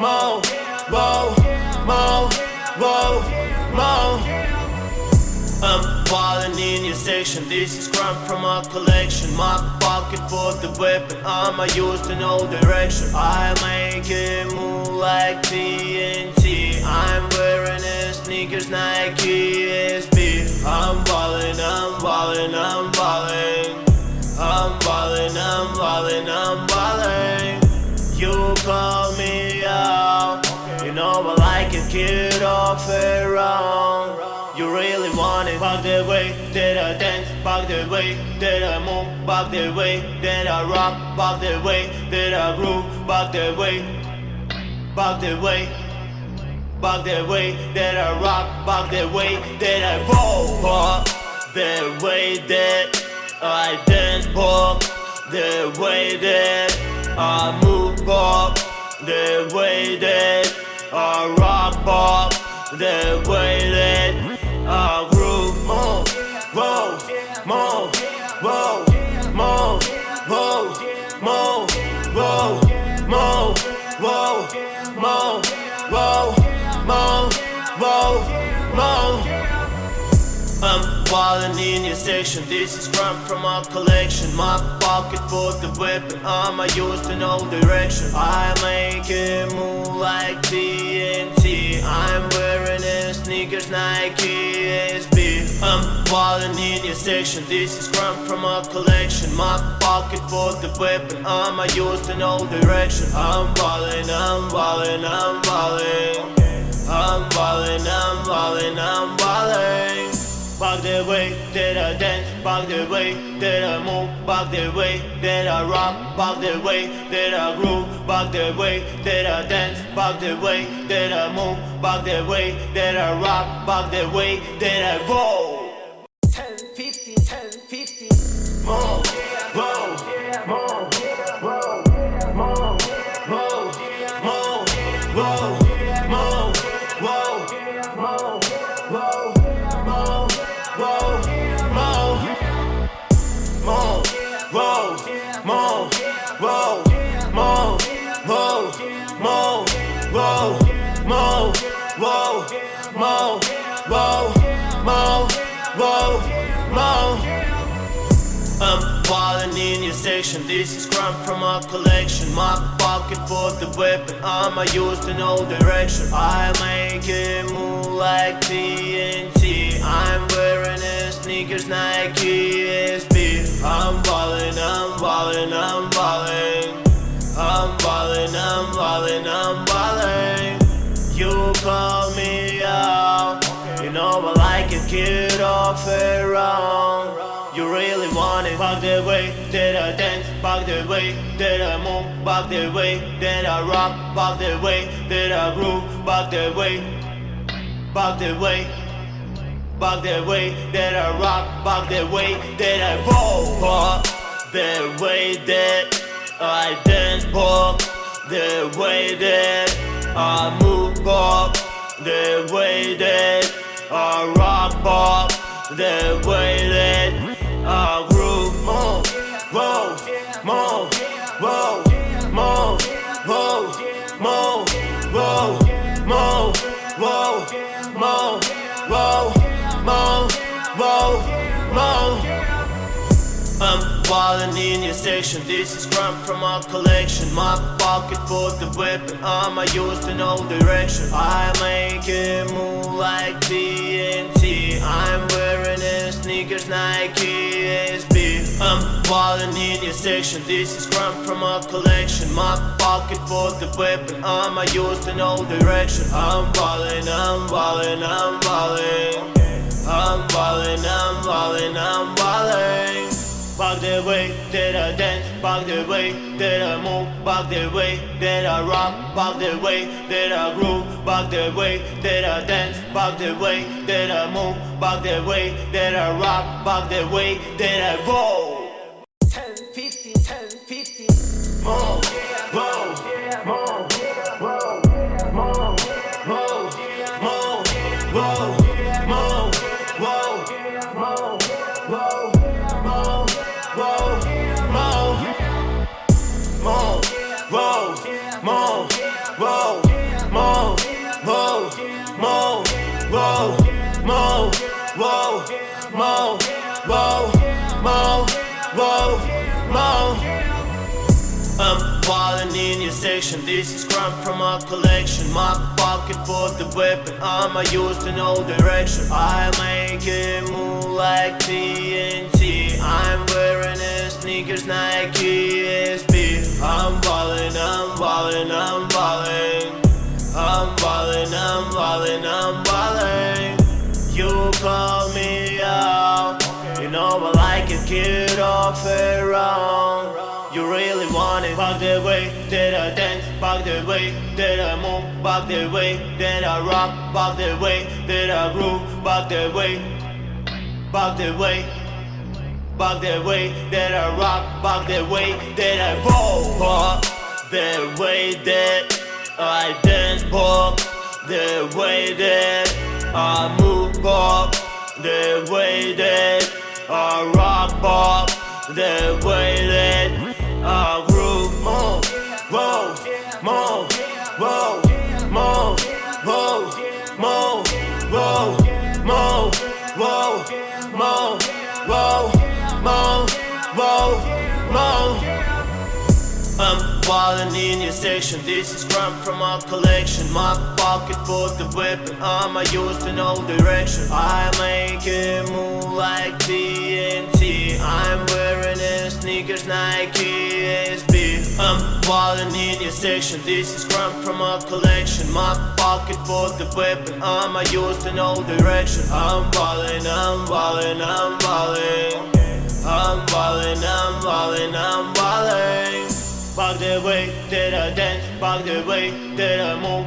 mo, mo, mo, mo, mo. I'm ballin' in your section. This is Krump from our collection. My pocket for the weapon. I'ma use to no direction. I make it move like TNT. I'm wearing a sneakers, Nike SB. I'm ballin', I'm ballin', I'm ballin'. I'm ballin', I'm ballin', I'm ballin'. You call me out. You know I like it, get off around. You really want it. Back the way that I dance, back the way that I move, back the way that I rock, back the way that I groove, back the way, back the way, back the way that I rock, back the way that I roll, back the way that I dance, back the way that I move, back the way that I rock, back the way that I groove. Mo, whoa, mo, whoa, mo, whoa, mo, whoa, mo, whoa, mo, whoa, mo, whoa, mo. I'm ballin' in your section. This is Krump from our collection. My pocket for the weapon. I'ma use to no direction. I make it move like TNT. I'm wearing a sneakers, Nike SB. I'm ballin' in your section. This is Krump from our collection. My pocket for the weapon. I'ma use to no direction. I'm ballin', I'm ballin', I'm ballin'. I'm ballin', I'm ballin', I'm ballin'. Back the way that I dance, back the way that I move, back the way that I rock, back the way that I groove, back the way that I dance, back the way that I move, back the way that I rock, back the way that I roll. 10, 50, 10, 50. Mo, whoa, mo, whoa, mo, whoa, mo, whoa, mo, whoa, mo, whoa, mo. Whoa, mo, mo, whoa, mo, whoa, mo, whoa, mo, whoa, mo, whoa, mo, whoa, mo, whoa, mo. I'm ballin' in your section. This is Krump from our collection. My pocket for the weapon. I'ma use to no direction. I make it move like TNT. I'm wearing a sneakers, Nike SB. I'm ballin', I'm ballin', I'm ballin'. I'm ballin', I'm ballin', I'm ballin'. You call me out. You know I like it, get off around. You really want it. Back the way that I dance, back the way that I move, back the way that I rock, back the way that I groove, back the way, back the way, back the way that I rock, back the way that I roll, back the way that I dance, back the way that I move, back the way that I rock, back the way that I groove. Mo, whoa, mo, whoa, mo, whoa, mo, whoa, mo, whoa, mo, whoa, mo, whoa, mo. I'm ballin' in your section. This is Krump from our collection. My pocket for the weapon. I'ma use to no direction. I make it move like TNT. I'm wearing a sneakers, Nike SB. I'm ballin' in your section. This is Krump from our collection. My pocket for the weapon. I'ma use to no direction. I'm ballin', I'm ballin', I'm ballin'. I'm ballin', I'm ballin', I'm ballin'. Back the way that I dance, back the way that I move, back the way that I rock, back the way that I groove, back the way that I dance, back the way that I move, back the way that I rock, back the way that I roll. 10, 50, 10, 50. Mo, whoa, mo, whoa, mo, whoa, mo, whoa, mo, whoa, mo, whoa, mo, whoa, mo, mo, whoa, mo, whoa. whoa, whoa. I'm ballin' in your section. This is Krump from my collection. My pocket for the weapon. I'ma use in all direction. I make it move like TNT. I'm wearing a sneakers Nike SB. I'm ballin', I'm ballin', I'm ballin'. I'm ballin', I'm ballin', I'm ballin'. You call me out. You know I like it, get off around. You really want it. Back the way that I dance, back the way that I move, back the way that I rock, back the way that I groove, back the way, back the way, back the way that I rock, back the way that I roll, back the way that I dance, back the way that I move, back the way that I rock, back the way that I groove. Move, whoa, move, whoa, move, whoa, move, whoa, move, whoa, move, whoa, move, whoa, move. I'm ballin' in your section. This is Krump from my collection. My pocket for the weapon. I'ma use in all direction. I make it move like TNT. I'm wearing a sneakers Nike SB. I'm ballin' in your section. This is Krump from my collection. My pocket for the weapon. I'ma use in all direction. I'm ballin', I'm ballin', I'm ballin'. I'm ballin', I'm ballin', I'm ballin'. Back the way that I dance, back the way that I move.